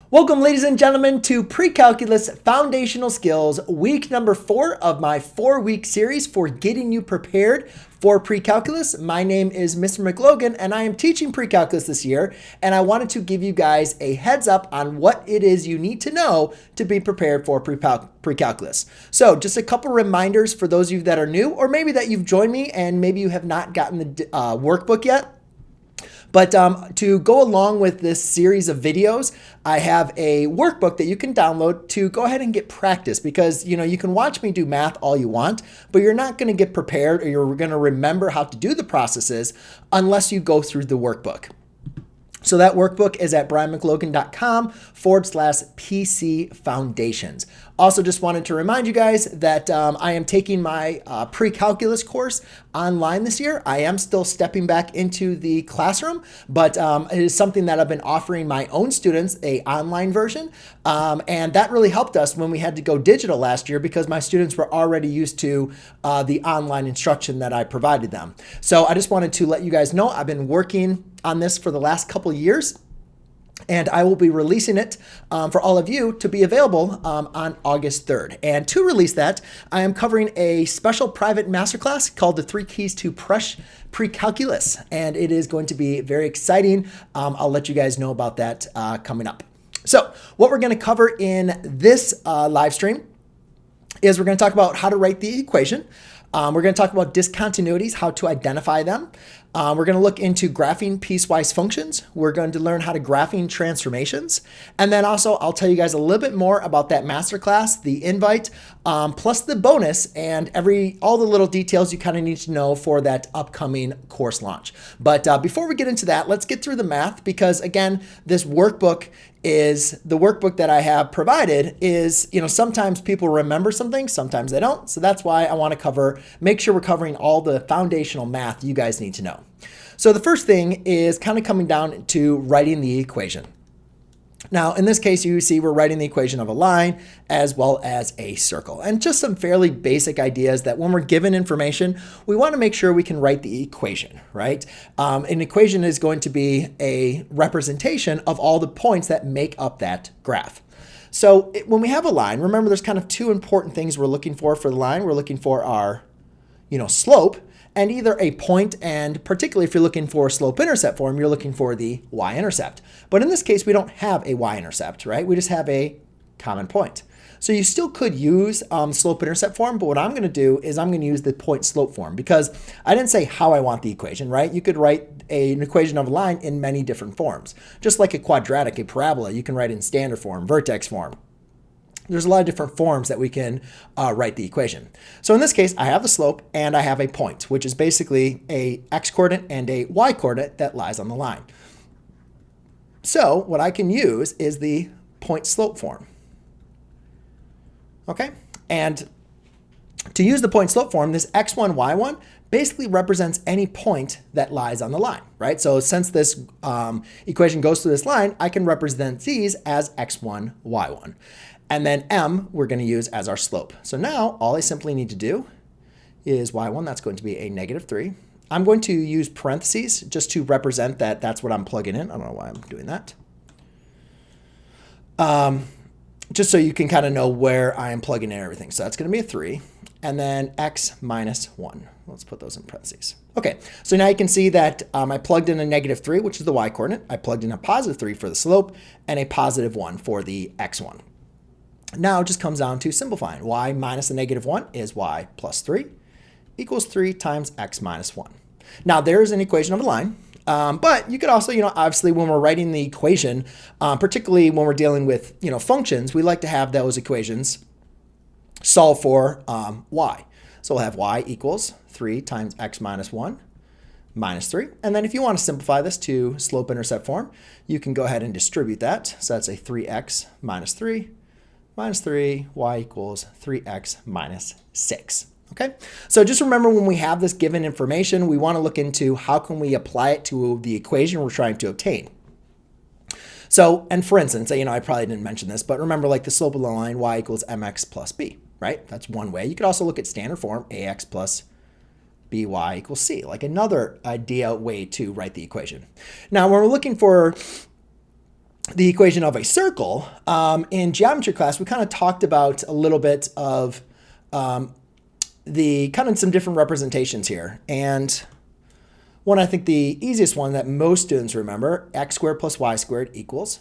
Welcome, ladies and gentlemen, to Pre-Calculus Foundational Skills, week number 4 of my 4-week series for getting you prepared for pre-calculus. My name is Mr. McLogan, and I am teaching pre-calculus this year, and I wanted to give you guys a heads up on what it is you need to know to be prepared for pre-calculus. So just a couple reminders for those of you that are new, or maybe that you've joined me and maybe you have not gotten the workbook yet. But to go along with this series of videos, I have a workbook that you can download to go ahead and get practice, because you can watch me do math all you want, but you're not going to get prepared or you're going to remember how to do the processes unless you go through the workbook. So that workbook is at brianmclogan.com/PC Foundations. Also, just wanted to remind you guys that I am taking my pre-calculus course online this year. I am still stepping back into the classroom, but it is something that I've been offering my own students, a online version. And that really helped us when we had to go digital last year, because my students were already used to the online instruction that I provided them. So I just wanted to let you guys know I've been working on this for the last couple of years, and I will be releasing it for all of you to be available on August 3rd. And to release that, I am covering a special private masterclass called the 3 Keys to Pre-Calculus, and it is going to be very exciting. I'll let you guys know about that coming up. So what we're going to cover in this live stream is we're going to talk about how to write the equation. We're going to talk about discontinuities, how to identify them. We're going to look into graphing piecewise functions. We're going to learn how to graphing transformations. And then also I'll tell you guys a little bit more about that masterclass, the invite, plus the bonus, and all the little details you kind of need to know for that upcoming course launch. But before we get into that, let's get through the math, because again, this workbook is the workbook that I have provided is, sometimes people remember some things, sometimes they don't. So that's why I want to make sure we're covering all the foundational math you guys need to know. So the first thing is kind of coming down to writing the equation. Now, in this case, you see we're writing the equation of a line as well as a circle, and just some fairly basic ideas that when we're given information, we want to make sure we can write the equation, right? An equation is going to be a representation of all the points that make up that graph. So when we have a line, remember there's kind of two important things we're looking for the line. We're looking for our, slope, and either a point, and particularly if you're looking for a slope-intercept form, you're looking for the y-intercept. But in this case, we don't have a y-intercept, right? We just have a common point. So you still could use slope-intercept form, but what I'm going to do is I'm going to use the point-slope form, because I didn't say how I want the equation, right? You could write an equation of a line in many different forms. Just like a quadratic, a parabola, you can write in standard form, vertex form. There's a lot of different forms that we can write the equation. So in this case, I have the slope and I have a point, which is basically a x-coordinate and a y-coordinate that lies on the line. So what I can use is the point-slope form. Okay, and to use the point-slope form, this x1, y1 basically represents any point that lies on the line, right? So since this equation goes through this line, I can represent these as x1, y1. And then m we're going to use as our slope. So now all I simply need to do is y1, that's going to be a -3. I'm going to use parentheses just to represent that that's what I'm plugging in. I don't know why I'm doing that. Just so you can kind of know where I am plugging in everything. So that's going to be a 3. And then x minus 1. Let's put those in parentheses. Okay, so now you can see that I plugged in a -3, which is the y-coordinate. I plugged in a +3 for the slope and a +1 for the x1. Now it just comes down to simplifying. Y minus the -1 is y plus 3 equals 3 times x minus 1. Now there's an equation of a line, but you could also, obviously when we're writing the equation, particularly when we're dealing with, functions, we like to have those equations solve for y. So we'll have y equals 3 times x minus 1 minus 3. And then if you want to simplify this to slope-intercept form, you can go ahead and distribute that. So that's a 3x minus 3 minus 3, y equals 3x minus 6. Okay, so just remember when we have this given information, we want to look into how can we apply it to the equation we're trying to obtain. So, and for instance, I probably didn't mention this, but remember like the slope of the line, y equals mx plus b, right? That's one way. You could also look at standard form, ax plus by equals c, like another way to write the equation. Now, when we're looking for the equation of a circle, in geometry class, we kind of talked about a little bit of the kind of some different representations here. And one, I think the easiest one that most students remember, x squared plus y squared equals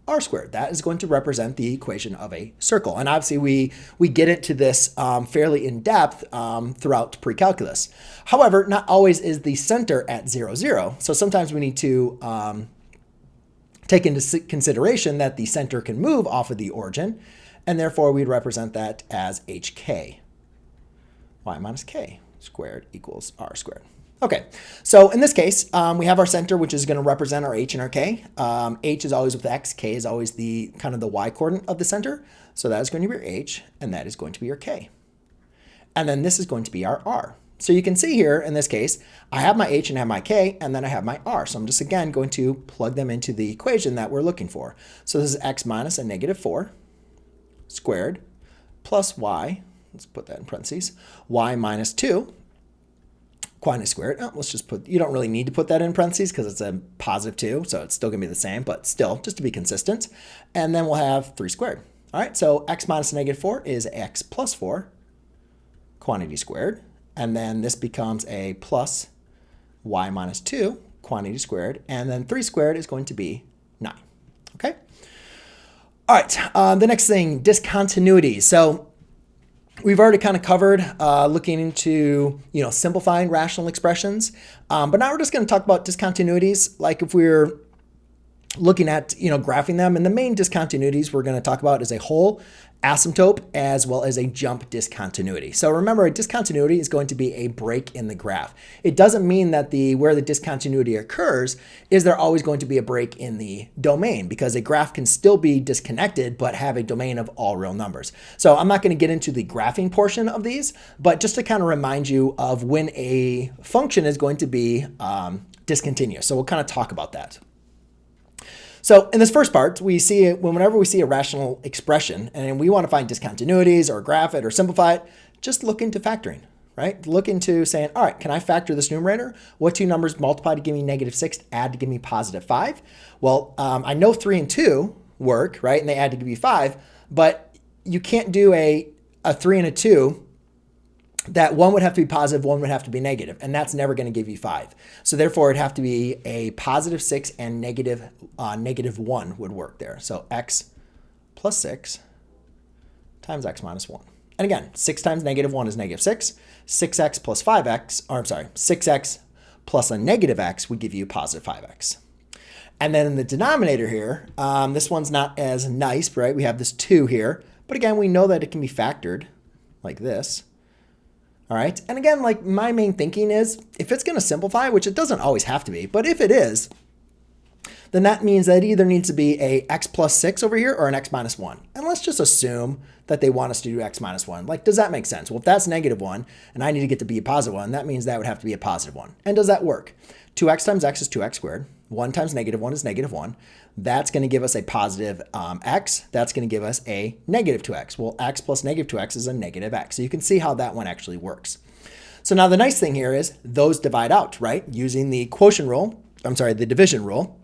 r squared. That is going to represent the equation of a circle. And obviously we get into this fairly in depth throughout pre-calculus. However, not always is the center at 0, 0. So sometimes we need to take into consideration that the center can move off of the origin, and therefore we'd represent that as hk. Y minus k squared equals r squared. Okay, so in this case, we have our center, which is going to represent our h and our k. H is always with x, k is always the kind of the y coordinate of the center. So that is going to be your h, and that is going to be your k. And then this is going to be our r. So you can see here, in this case, I have my h and I have my k, and then I have my r. So I'm just, again, going to plug them into the equation that we're looking for. So this is x minus a negative 4 squared plus y, let's put that in parentheses, y minus 2 quantity squared. Oh, let's just put, you don't really need to put that in parentheses because it's a positive 2, so it's still going to be the same, but still, just to be consistent. And then we'll have 3 squared. All right, so x minus negative 4 is x plus 4 quantity squared. And then this becomes a plus y minus 2 quantity squared. And then 3 squared is going to be 9. Okay? All right, the next thing, discontinuities. So we've already kind of covered looking into, simplifying rational expressions. But now we're just going to talk about discontinuities. Like if we're looking at, graphing them, and the main discontinuities we're going to talk about is a whole, asymptote, as well as a jump discontinuity. So remember, a discontinuity is going to be a break in the graph. It doesn't mean that where the discontinuity occurs is there always going to be a break in the domain, because a graph can still be disconnected but have a domain of all real numbers. So I'm not going to get into the graphing portion of these, but just to kind of remind you of when a function is going to be discontinuous. So we'll kind of talk about that. So in this first part, we see whenever we see a rational expression and we want to find discontinuities or graph it or simplify it, just look into factoring, right? Look into saying, all right, can I factor this numerator? What two numbers multiply to give me -6, add to give me +5? Well, I know 3 and 2 work, right? And they add to give you 5, but you can't do a 3 and a 2 that one would have to be positive, one would have to be negative, and that's never going to give you 5. So therefore, it'd have to be a +6 and -1 would work there. So x plus 6 times x minus 1. And again, 6 times -1 is -6. 6x plus 5x, or I'm sorry, 6x plus a negative x would give you +5x. And then in the denominator here, this one's not as nice, right? We have this 2 here, but again, we know that it can be factored like this. All right, and again, like my main thinking is if it's going to simplify, which it doesn't always have to be, but if it is, then that means that it either needs to be a x plus 6 over here or an x minus 1. And let's just assume that they want us to do x minus 1. Like, does that make sense? Well, if that's -1 and I need to get to be a +1, that means that would have to be a +1. And does that work? 2x times x is 2x squared. 1 times -1 is -1. That's going to give us a positive x. That's going to give us a -2x. Well, x plus -2x is a -x. So you can see how that one actually works. So now the nice thing here is those divide out, right? Using the quotient rule, the division rule,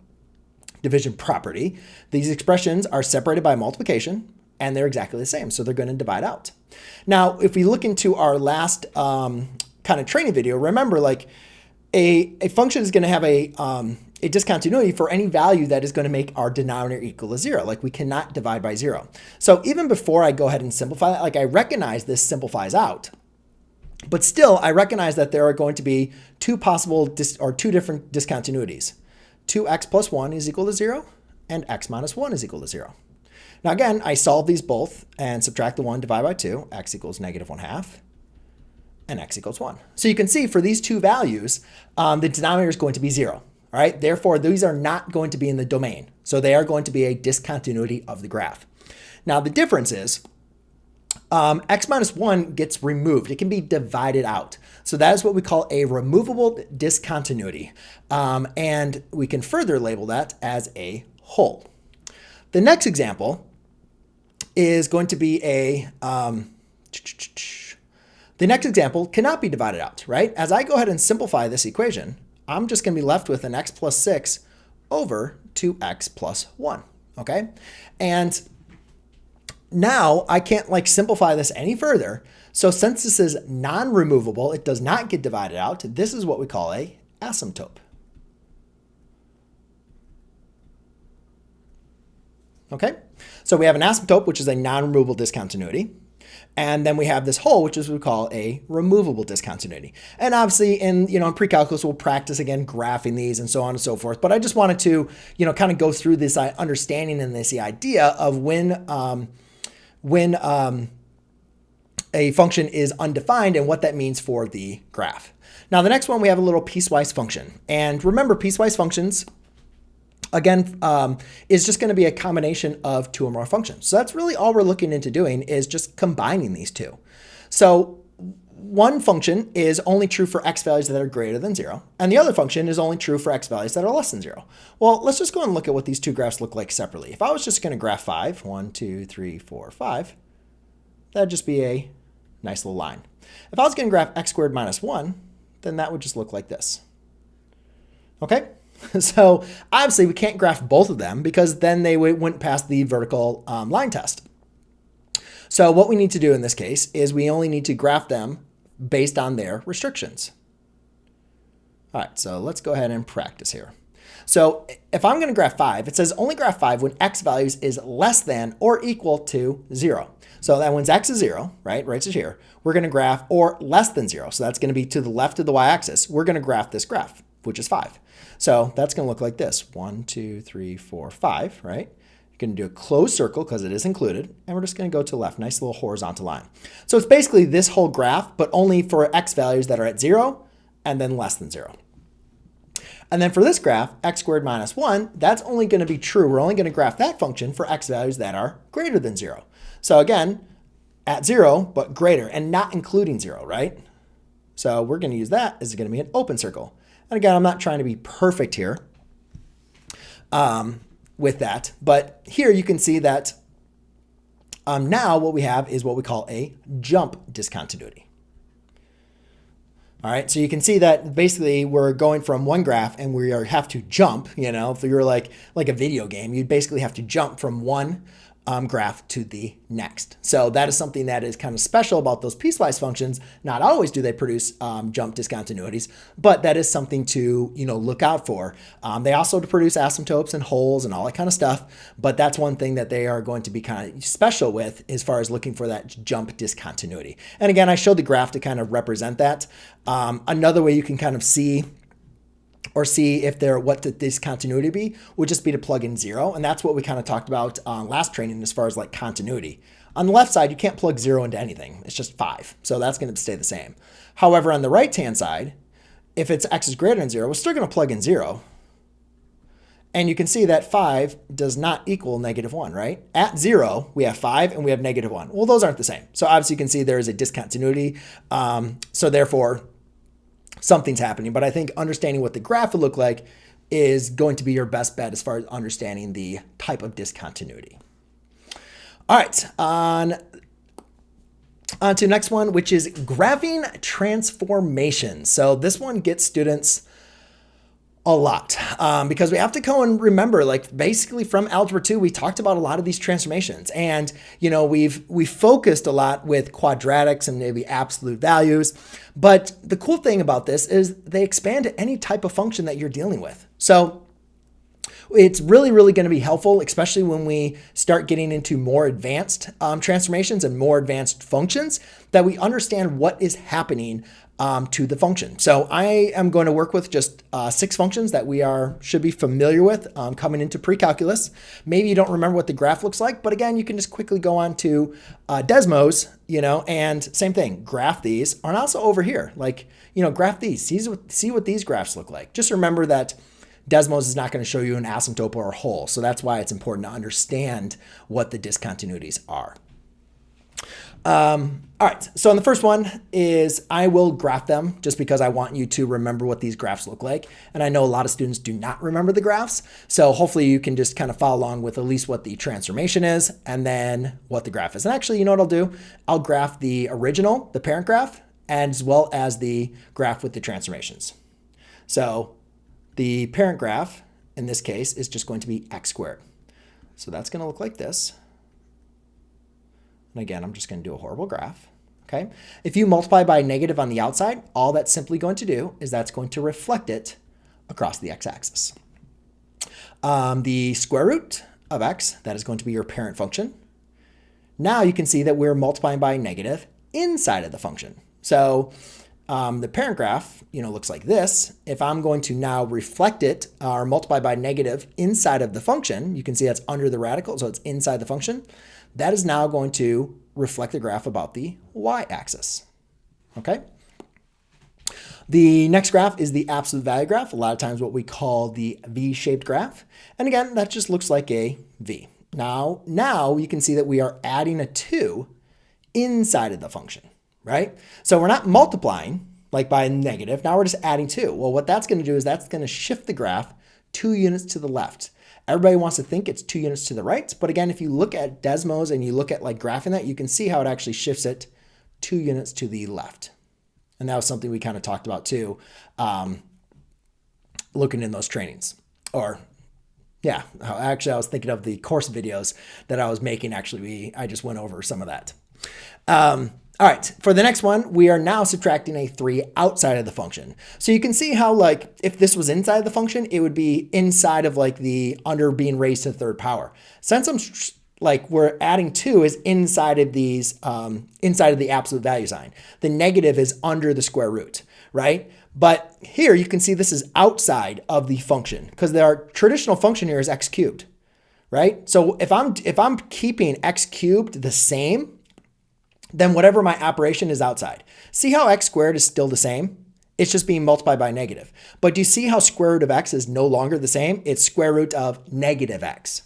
division property. These expressions are separated by multiplication, and they're exactly the same. So they're going to divide out. Now, if we look into our last kind of training video, remember, like a function is going to have a discontinuity for any value that is going to make our denominator equal to 0. Like we cannot divide by 0. So even before I go ahead and simplify that, like I recognize this simplifies out, but still I recognize that there are going to be two different discontinuities. 2x plus 1 is equal to 0 and x minus 1 is equal to 0. Now again, I solve these both and subtract the 1, divide by 2, x equals -1/2 and x equals 1. So you can see for these two values, the denominator is going to be 0. All right, therefore, these are not going to be in the domain. So they are going to be a discontinuity of the graph. Now, the difference is x minus 1 gets removed. It can be divided out. So that is what we call a removable discontinuity. And we can further label that as a whole. The next example is going to be the next example cannot be divided out, right? As I go ahead and simplify this equation, I'm just going to be left with an x plus 6 over 2x plus 1. okay? And now I can't like simplify this any further. So since this is non-removable, it does not get divided out. This is what we call a asymptote. Okay, so we have an asymptote, which is a non-removable discontinuity. And then we have this whole, which is what we call a removable discontinuity. And obviously in pre-calculus, we'll practice again graphing these and so on and so forth. But I just wanted to, kind of go through this understanding and this idea of when a function is undefined and what that means for the graph. Now, the next one, we have a little piecewise function. And remember, piecewise functions, again, is just going to be a combination of two or more functions. So that's really all we're looking into doing is just combining these two. So one function is only true for x values that are greater than 0, and the other function is only true for x values that are less than 0. Well, let's just go and look at what these two graphs look like separately. If I was just going to graph 5, 1, 2, 3, 4, 5, that'd just be a nice little line. If I was going to graph x squared minus 1, then that would just look like this. Okay? So obviously we can't graph both of them because then they wouldn't pass the vertical line test. So what we need to do in this case is we only need to graph them based on their restrictions. All right, so let's go ahead and practice here. So if I'm going to graph 5, it says only graph 5 when x values is less than or equal to 0. So that when x is 0, right to here, we're going to graph or less than 0. So that's going to be to the left of the y-axis. We're going to graph this graph, which is 5. So that's going to look like this. 1, 2, 3, 4, 5, right? You're going to do a closed circle because it is included. And we're just going to go to the left. Nice little horizontal line. So it's basically this whole graph, but only for x values that are at 0 and then less than 0. And then for this graph, x squared minus 1, that's only going to be true. We're only going to graph that function for x values that are greater than 0. So again, at 0, but greater, and not including 0, right? So we're going to use that as going to be an open circle. And again, I'm not trying to be perfect here with that. But here you can see that now what we have is what we call a jump discontinuity. All right, so you can see that basically we're going from one graph and we have to jump, if you're like a video game, you'd basically have to jump from one graph to the next. So that is something that is kind of special about those piecewise functions. Not always do they produce jump discontinuities, but that is something to look out for. They also produce asymptotes and holes and all that kind of stuff, but that's one thing that they are going to be kind of special with as far as looking for that jump discontinuity. And again, I showed the graph to kind of represent that. Another way you can kind of see if what the discontinuity be would just be to plug in 0. And that's what we kind of talked about last training as far as like continuity. On the left side, you can't plug 0 into anything. It's just 5. So that's going to stay the same. However, on the right-hand side, if it's x is greater than 0, we're still going to plug in 0. And you can see that 5 does not equal -1, right? At 0, we have 5 and we have -1. Well, those aren't the same. So obviously you can see there is a discontinuity. So therefore, something's happening. But I think understanding what the graph would look like is going to be your best bet as far as understanding the type of discontinuity. All right, on to the next one, which is graphing transformations. So this one gets students a lot because we have to go and remember, like basically from Algebra 2, we talked about a lot of these transformations, and we've focused a lot with quadratics and maybe absolute values. But the cool thing about this is they expand to any type of function that you're dealing with. So it's really, really going to be helpful, especially when we start getting into more advanced transformations and more advanced functions, that we understand what is happening to the function. So I am going to work with just 6 functions that we should be familiar with coming into pre-calculus. Maybe you don't remember what the graph looks like, but again, you can just quickly go on to Desmos, and same thing, graph these. And also over here, graph these, see what these graphs look like. Just remember that Desmos is not going to show you an asymptote or a hole. So that's why it's important to understand what the discontinuities are. All right, so on the first one is I will graph them just because I want you to remember what these graphs look like. And I know a lot of students do not remember the graphs. So hopefully you can just kind of follow along with at least what the transformation is and then what the graph is. And actually, you know what I'll do? I'll graph the original, the parent graph, as well as the graph with the transformations. So the parent graph in this case is just going to be x squared. So that's going to look like this. And again, I'm just going to do a horrible graph. Okay. If you multiply by negative on the outside, all that's simply going to do is that's going to reflect it across the x-axis. The square root of x, that is going to be your parent function. Now you can see that we're multiplying by negative inside of the function. So the parent graph, looks like this. If I'm going to now reflect it or multiply by negative inside of the function, you can see that's under the radical, so it's inside the function. That is now going to reflect the graph about the y-axis. Okay. The next graph is the absolute value graph, a lot of times what we call the V-shaped graph. And again, that just looks like a V. Now you can see that we are adding a 2 inside of the function, right? So we're not multiplying like by negative. Now we're just adding 2. Well, what that's going to do is that's going to shift the graph 2 units to the left. Everybody wants to think it's 2 units to the right. But again, if you look at Desmos and you look at like graphing that, you can see how it actually shifts it 2 units to the left. And that was something we kind of talked about too, looking in those trainings. Or yeah, actually I was thinking of the course videos that I was making. Actually, I just went over some of that. All right, for the next one, we are now subtracting a 3 outside of the function. So you can see how like if this was inside the function, it would be inside of like the under being raised to the third power. Since I'm like we're adding 2 is inside of these, inside of the absolute value sign. The negative is under the square root, right? But here you can see this is outside of the function because our traditional function here is x cubed, right? So if I'm keeping x cubed the same, then whatever my operation is outside. See how x squared is still the same? It's just being multiplied by negative. But do you see how square root of x is no longer the same? It's square root of negative x.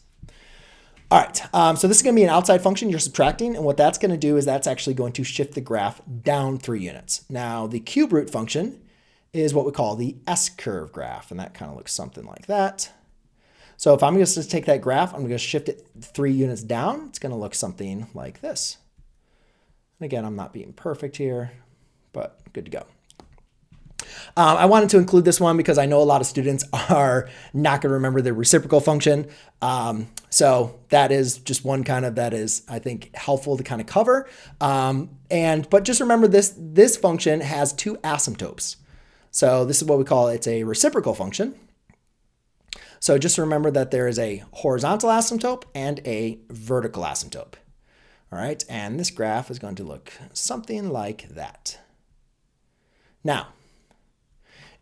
All right, so this is going to be an outside function you're subtracting, and what that's going to do is that's actually going to shift the graph down 3 units. Now, the cube root function is what we call the S-curve graph, and that kind of looks something like that. So if I'm going to take that graph, I'm going to shift it 3 units down. It's going to look something like this. And again, I'm not being perfect here, but good to go. I wanted to include this one because I know a lot of students are not going to remember the reciprocal function. So that is just one kind of that is, I think, helpful to kind of cover. But just remember this function has 2 asymptotes. So this is what we call it's a reciprocal function. So just remember that there is a horizontal asymptote and a vertical asymptote. All right, and this graph is going to look something like that. Now,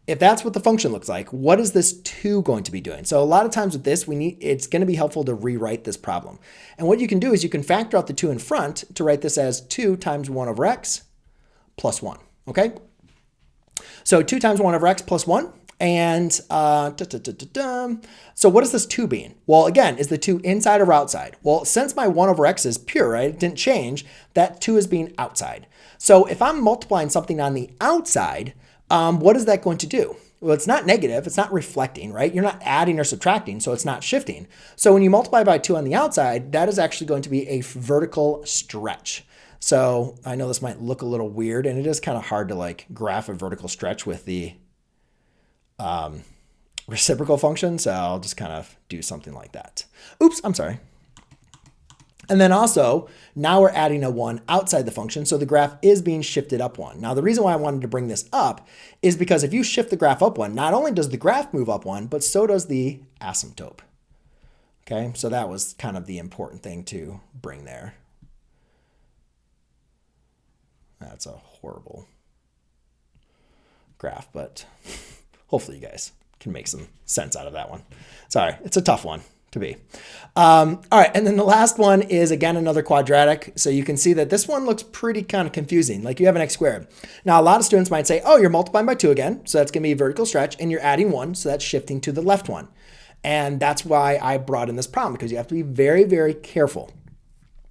if that's what the function looks like, what is this 2 going to be doing? So a lot of times with this, it's going to be helpful to rewrite this problem. And what you can do is you can factor out the 2 in front to write this as 2 times 1 over x plus 1, okay? So 2 times 1 over x plus 1. And so what is this 2 being? Well, again, is the 2 inside or outside? Well, since my 1 over x is pure, right? It didn't change. That 2 is being outside. So if I'm multiplying something on the outside, what is that going to do? Well, it's not negative. It's not reflecting, right? You're not adding or subtracting, so it's not shifting. So when you multiply by 2 on the outside, that is actually going to be a vertical stretch. So I know this might look a little weird, and it is kind of hard to like graph a vertical stretch with the reciprocal function. So I'll just kind of do something like that. Oops, I'm sorry. And then also, now we're adding a 1 outside the function, so the graph is being shifted up 1. Now, the reason why I wanted to bring this up is because if you shift the graph up 1, not only does the graph move up 1, but so does the asymptote. Okay, so that was kind of the important thing to bring there. That's a horrible graph, but hopefully you guys can make some sense out of that one. Sorry, it's a tough one to be. All right, and then the last one is, again, another quadratic. So you can see that this one looks pretty kind of confusing. Like you have an x squared. Now, a lot of students might say, oh, you're multiplying by 2 again. So that's going to be a vertical stretch. And you're adding 1. So that's shifting to the left one. And that's why I brought in this problem, because you have to be very, very careful.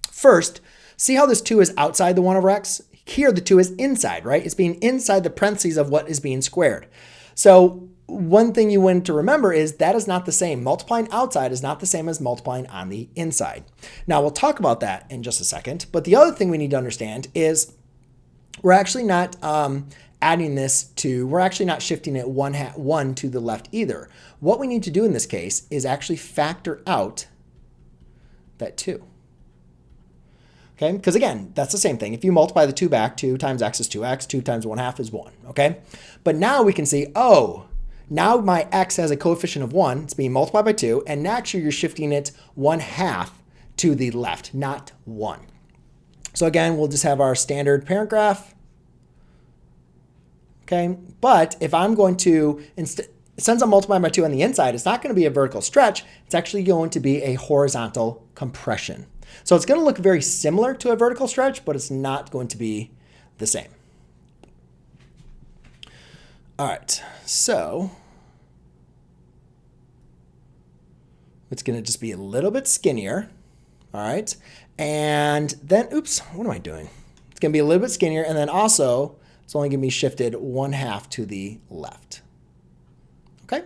First, see how this 2 is outside the 1 over x? Here, the 2 is inside, right? It's being inside the parentheses of what is being squared. So one thing you want to remember is that is not the same. Multiplying outside is not the same as multiplying on the inside. Now, we'll talk about that in just a second. But the other thing we need to understand is we're actually not adding this to, we're actually not shifting it 1 to the left either. What we need to do in this case is actually factor out that 2. Okay, because again, that's the same thing. If you multiply the 2 back, 2 times x is 2x, 2 times 1/2 is 1, okay? But now we can see, oh, now my x has a coefficient of 1, it's being multiplied by 2, and actually you're shifting it 1/2 to the left, not 1. So again, we'll just have our standard parent graph, okay? But if I'm going to, since I'm multiplying by 2 on the inside, it's not going to be a vertical stretch, it's actually going to be a horizontal compression. So it's going to look very similar to a vertical stretch, but it's not going to be the same. All right, so it's going to just be a little bit skinnier. All right, and then, oops, what am I doing? It's going to be a little bit skinnier, and then also it's only going to be shifted 1/2 to the left. Okay.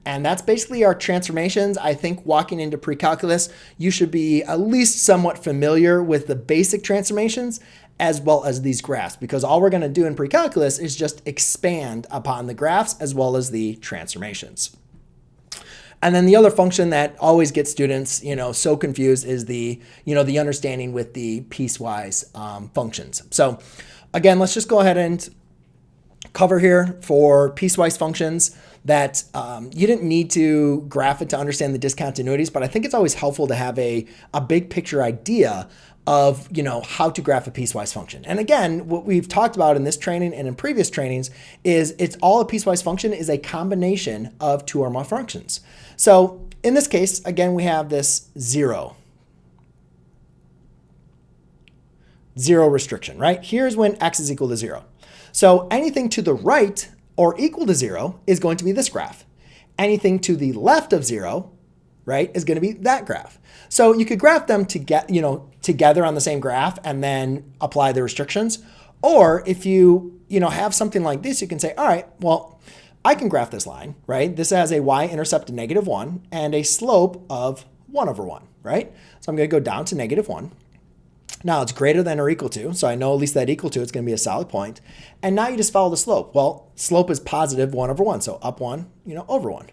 And that's basically our transformations. I think walking into pre-calculus, you should be at least somewhat familiar with the basic transformations as well as these graphs, because all we're going to do in pre-calculus is just expand upon the graphs as well as the transformations. And then the other function that always gets students, so confused is the understanding with the piecewise functions. So again, let's just go ahead and cover here for piecewise functions that you didn't need to graph it to understand the discontinuities, but I think it's always helpful to have a big picture idea of how to graph a piecewise function. And again, what we've talked about in this training and in previous trainings is it's all a piecewise function is a combination of 2 or more functions. So in this case, again, we have this 0 restriction, right? Here's when x is equal to 0. So anything to the right or equal to 0 is going to be this graph. Anything to the left of 0, right, is going to be that graph. So you could graph them together on the same graph and then apply the restrictions. Or if you have something like this, you can say, all right, well, I can graph this line, right? This has a y-intercept of -1 and a slope of 1/1, right? So I'm going to go down to -1. Now it's greater than or equal to, so I know at least that equal to it's going to be a solid point. And now you just follow the slope. Well, slope is positive 1/1, so up 1, over 1.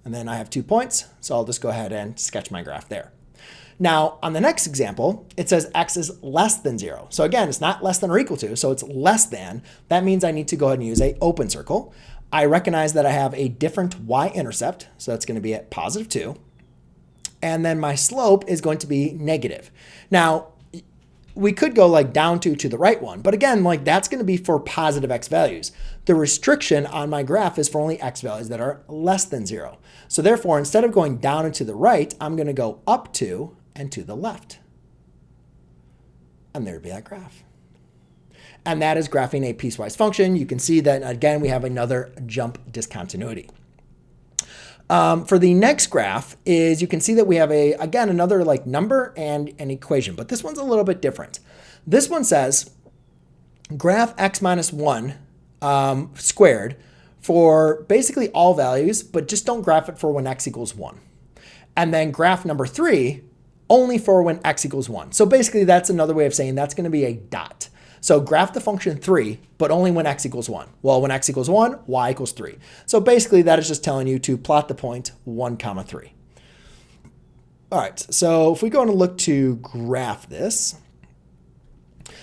And then I have 2 points, so I'll just go ahead and sketch my graph there. Now, on the next example, it says x is less than 0. So again, it's not less than or equal to, so it's less than. That means I need to go ahead and use an open circle. I recognize that I have a different y-intercept, so that's going to be at +2. And then my slope is going to be negative. Now, we could go like down to the right one, but again, like that's going to be for positive x values. The restriction on my graph is for only x values that are less than 0. So therefore, instead of going down and to the right, I'm going to go up to and to the left. And there'd be that graph. And that is graphing a piecewise function. You can see that, again, we have another jump discontinuity. For the next graph is you can see that we have another like number and an equation, but this one's a little bit different. This one says graph x minus 1 squared for basically all values, but just don't graph it for when x equals 1. And then graph number 3 only for when x equals 1. So basically that's another way of saying that's going to be a dot. So graph the function 3, but only when x equals 1. Well, when x equals 1, y equals 3. So basically that is just telling you to plot the point 1, 3. All right, so if we go and look to graph this.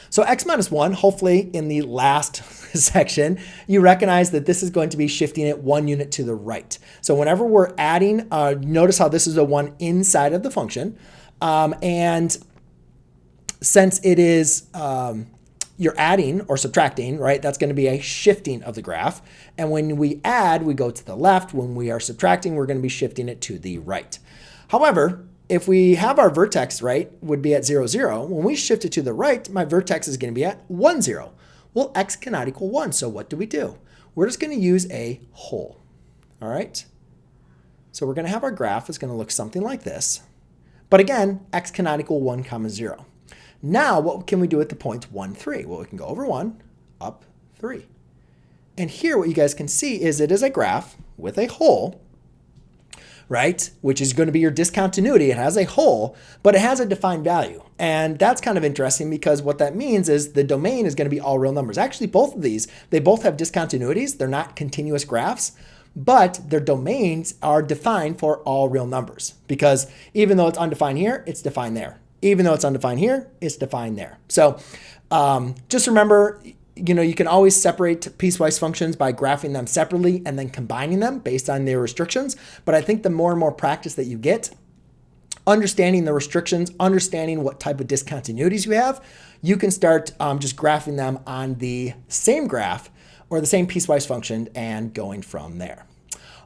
So x minus 1, hopefully in the last section, you recognize that this is going to be shifting it 1 unit to the right. So whenever we're adding, notice how this is a 1 inside of the function. And since it is... you're adding or subtracting, right? That's going to be a shifting of the graph. And when we add, we go to the left. When we are subtracting, we're going to be shifting it to the right. However, if we have our vertex, right, would be at 0, 0. When we shift it to the right, my vertex is going to be at 1, 0. Well, x cannot equal 1. So what do? We're just going to use a hole. All right. So we're going to have our graph is going to look something like this. But again, x cannot equal 1, 0. Now, what can we do at the point 1, 3? Well, we can go over 1, up 3. And here what you guys can see is it is a graph with a hole, right? Which is going to be your discontinuity. It has a hole, but it has a defined value. And that's kind of interesting because what that means is the domain is going to be all real numbers. Actually, both of these, they both have discontinuities. They're not continuous graphs, but their domains are defined for all real numbers, because even though it's undefined here, it's defined there. Even though it's undefined here, it's defined there. So just remember, you can always separate piecewise functions by graphing them separately and then combining them based on their restrictions. But I think the more and more practice that you get, understanding the restrictions, understanding what type of discontinuities you have, you can start just graphing them on the same graph or the same piecewise function and going from there.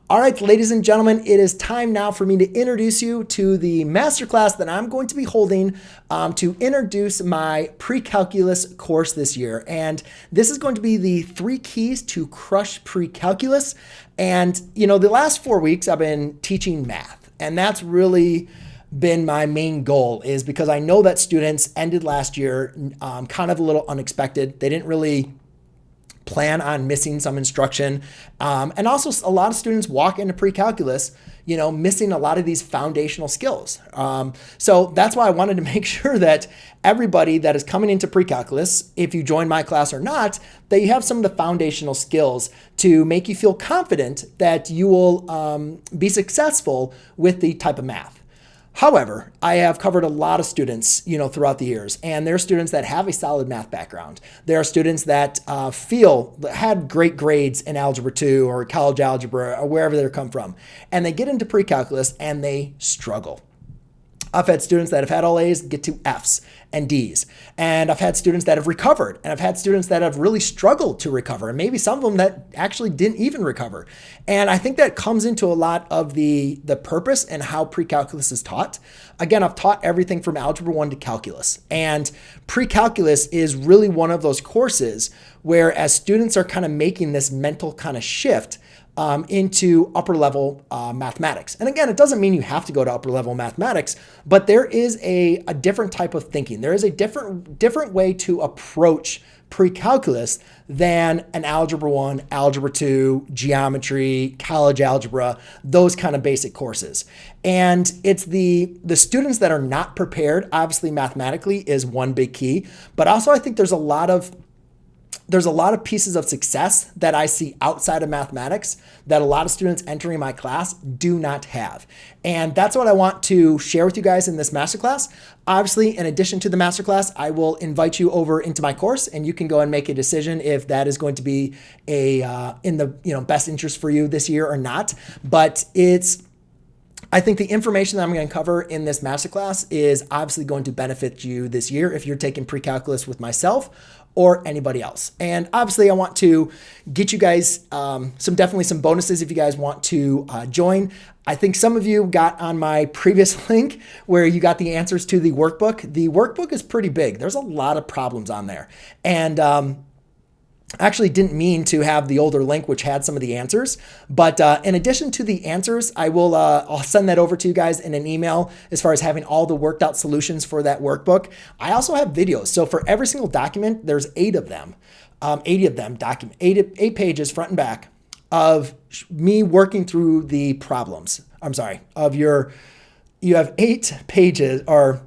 All right, ladies and gentlemen, it is time now for me to introduce you to the masterclass that I'm going to be holding to introduce my pre-calculus course this year. And this is going to be the 3 keys to crush pre-calculus. And, the last 4 weeks I've been teaching math, and that's really been my main goal, is because I know that students ended last year kind of a little unexpected. They didn't really plan on missing some instruction. And also a lot of students walk into pre-calculus, missing a lot of these foundational skills. So that's why I wanted to make sure that everybody that is coming into pre-calculus, if you join my class or not, that you have some of the foundational skills to make you feel confident that you will be successful with the type of math. However, I have covered a lot of students, throughout the years, and there are students that have a solid math background. There are students that had great grades in Algebra 2 or college algebra or wherever they come from, and they get into pre-calculus and they struggle. I've had students that have had all A's get to F's and D's. And I've had students that have recovered. And I've had students that have really struggled to recover. And maybe some of them that actually didn't even recover. And I think that comes into a lot of the purpose and how pre-calculus is taught. Again, I've taught everything from Algebra 1 to calculus. And pre-calculus is really one of those courses where as students are kind of making this mental kind of shift into upper level mathematics. And again, it doesn't mean you have to go to upper level mathematics, but there is a different type of thinking. There is a different way to approach pre-calculus than an Algebra 1, Algebra 2, geometry, college algebra, those kind of basic courses. And it's the students that are not prepared, obviously mathematically is one big key, but also I think there's a lot of pieces of success that I see outside of mathematics that a lot of students entering my class do not have. And that's what I want to share with you guys in this masterclass. Obviously, in addition to the masterclass, I will invite you over into my course and you can go and make a decision if that is going to be in the best interest for you this year or not. But I think the information that I'm going to cover in this masterclass is obviously going to benefit you this year if you're taking pre-calculus with myself or anybody else. And obviously I want to get you guys definitely some bonuses if you guys want to join. I think some of you got on my previous link where you got the answers to the workbook. The workbook is pretty big. There's a lot of problems on there. And actually didn't mean to have the older link, which had some of the answers. But in addition to the answers, I'll send that over to you guys in an email as far as having all the worked out solutions for that workbook. I also have videos. So for every single document, there's 8 of them, 80 of them, eight pages front and back of me working through the problems. You have 8 pages or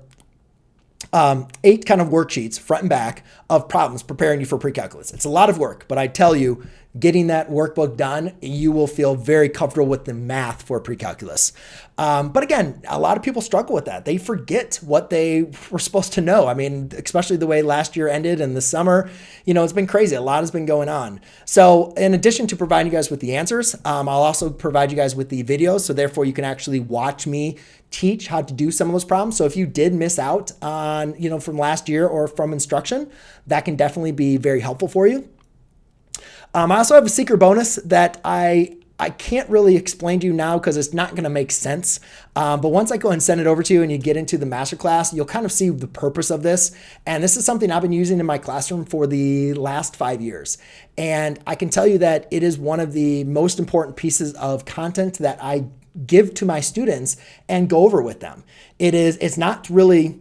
8 kind of worksheets front and back of problems preparing you for pre-calculus. It's a lot of work, but I tell you, getting that workbook done, you will feel very comfortable with the math for pre-calculus. But again, a lot of people struggle with that. They forget what they were supposed to know. I mean, especially the way last year ended and the summer, it's been crazy. A lot has been going on. So in addition to providing you guys with the answers, I'll also provide you guys with the videos. So therefore you can actually watch me teach how to do some of those problems. So if you did miss out on, from last year or from instruction, that can definitely be very helpful for you. I also have a secret bonus that I can't really explain to you now because it's not going to make sense. But once I go and send it over to you and you get into the masterclass, you'll kind of see the purpose of this. And this is something I've been using in my classroom for the last 5 years. And I can tell you that it is one of the most important pieces of content that I give to my students and go over with them. It's not really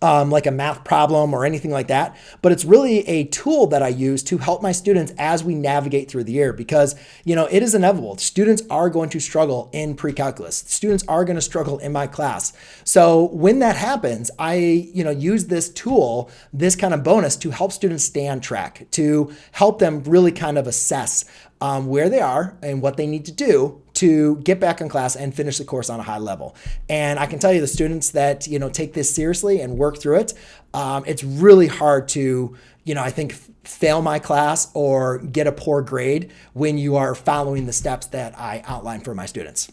like a math problem or anything like that, but it's really a tool that I use to help my students as we navigate through the year, because, it is inevitable. Students are going to struggle in pre-calculus. Students are going to struggle in my class. So when that happens, I, use this tool, this kind of bonus, to help students stay on track, to help them really kind of assess where they are and what they need to do to get back in class and finish the course on a high level. And I can tell you, the students that, take this seriously and work through it, it's really hard to, I think, fail my class or get a poor grade when you are following the steps that I outline for my students.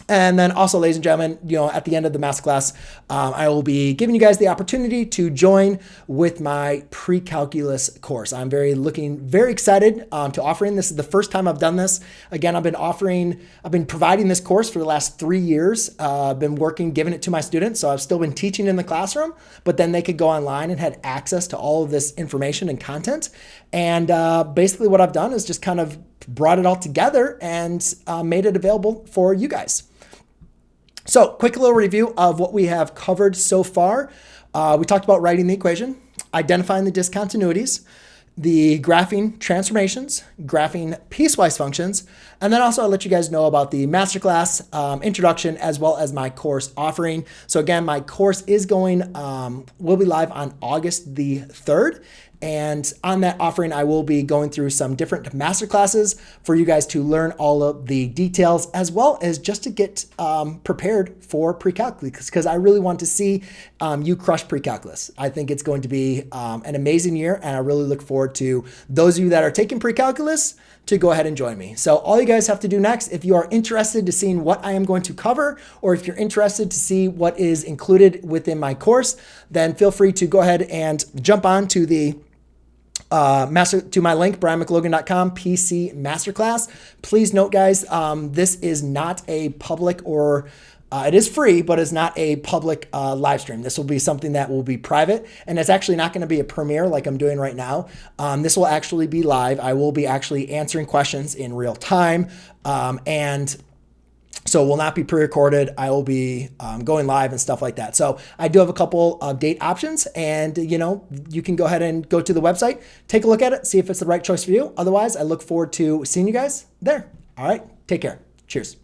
And then also, ladies and gentlemen, at the end of the masterclass, I will be giving you guys the opportunity to join with my pre-calculus course. I'm very excited to offering this. Is the first time I've done this. Again, I've been providing this course for the last 3 years. I've been giving it to my students. So I've still been teaching in the classroom, but then they could go online and had access to all of this information and content. And basically what I've done is just kind of brought it all together and made it available for you guys. So quick little review of what we have covered so far. We talked about writing the equation, identifying the discontinuities, the graphing transformations, graphing piecewise functions, and then also I'll let you guys know about the masterclass introduction, as well as my course offering. So again, my course is will be live on August the 3rd. And on that offering, I will be going through some different masterclasses for you guys to learn all of the details, as well as just to get prepared for pre-calculus, because I really want to see you crush pre-calculus. I think it's going to be an amazing year, and I really look forward to those of you that are taking pre-calculus to go ahead and join me. So all you guys have to do next, if you are interested to seeing what I am going to cover, or if you're interested to see what is included within my course, then feel free to go ahead and jump on to the to my link, brianmclogan.com, PC Masterclass. Please note, guys, this is not a public or it is free, but it's not a public live stream. This will be something that will be private, and it's actually not going to be a premiere like I'm doing right now. This will actually be live. I will be actually answering questions in real time, and so it will not be pre-recorded. I will be going live and stuff like that. So I do have a couple of date options, and you can go ahead and go to the website, take a look at it, see if it's the right choice for you. Otherwise, I look forward to seeing you guys there. All right, take care. Cheers.